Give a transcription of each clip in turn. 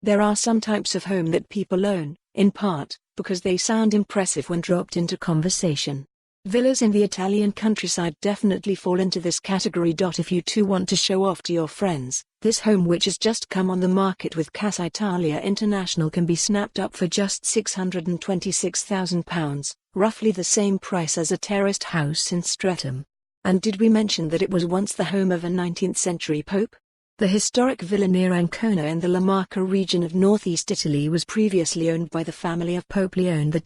There are some types of home that people own, in part, because they sound impressive when dropped into conversation. Villas in the Italian countryside definitely fall into this category. If you too want to show off to your friends, this home, which has just come on the market with Casa Italia International, can be snapped up for just £626,000, roughly the same price as a terraced house in Streatham. And did we mention that it was once the home of a 19th century pope? The historic villa near Ancona in the La Marca region of northeast Italy was previously owned by the family of Pope Leon XII,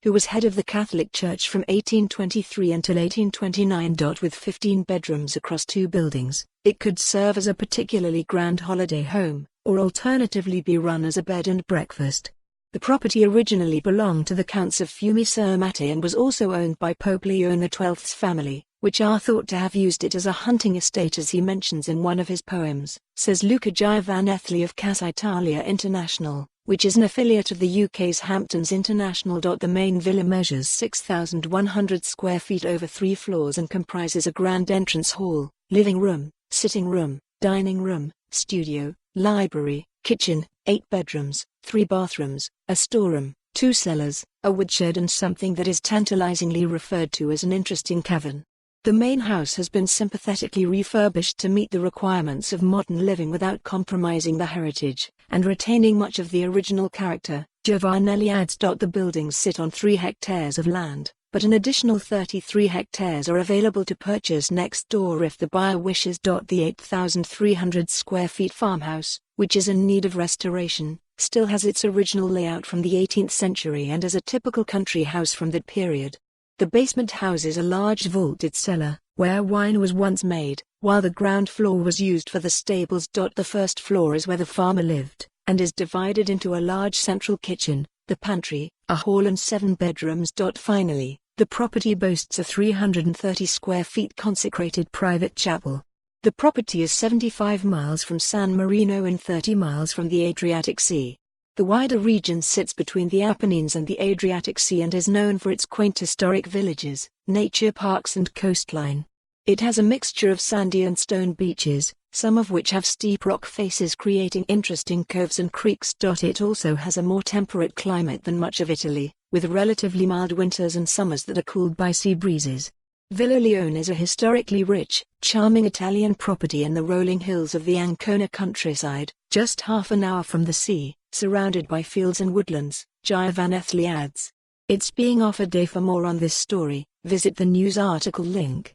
who was head of the Catholic Church from 1823 until 1829. With 15 bedrooms across 2 buildings, it could serve as a particularly grand holiday home, or alternatively be run as a bed and breakfast. The property originally belonged to the Counts of Fiumicermate and was also owned by Pope Leon XII's family, which are thought to have used it as a hunting estate, as he mentions in one of his poems, says Luca Giovanetti of Casa Italia International, which is an affiliate of the UK's Hamptons International. The main villa measures 6,100 square feet over 3 floors and comprises a grand entrance hall, living room, sitting room, dining room, studio, library, kitchen, 8 bedrooms, 3 bathrooms, a storeroom, 2 cellars, a woodshed and something that is tantalizingly referred to as an interesting cavern. The main house has been sympathetically refurbished to meet the requirements of modern living without compromising the heritage, and retaining much of the original character. Giovanelli adds. The buildings sit on 3 hectares of land, but an additional 33 hectares are available to purchase next door if the buyer wishes. The 8,300 square feet farmhouse, which is in need of restoration, still has its original layout from the 18th century and is a typical country house from that period. The basement houses a large vaulted cellar, where wine was once made, while the ground floor was used for the stables. The first floor is where the farmer lived, and is divided into a large central kitchen, the pantry, a hall and 7 bedrooms. Finally, the property boasts a 330 square feet consecrated private chapel. The property is 75 miles from San Marino and 30 miles from the Adriatic Sea. The wider region sits between the Apennines and the Adriatic Sea and is known for its quaint historic villages, nature parks and coastline. It has a mixture of sandy and stone beaches, some of which have steep rock faces creating interesting coves and creeks. It also has a more temperate climate than much of Italy, with relatively mild winters and summers that are cooled by sea breezes. Villa Leone is a historically rich, charming Italian property in the rolling hills of the Ancona countryside, just half an hour from the sea, surrounded by fields and woodlands. Giovanetti adds. It's being offered. For more on this story, visit the news article link.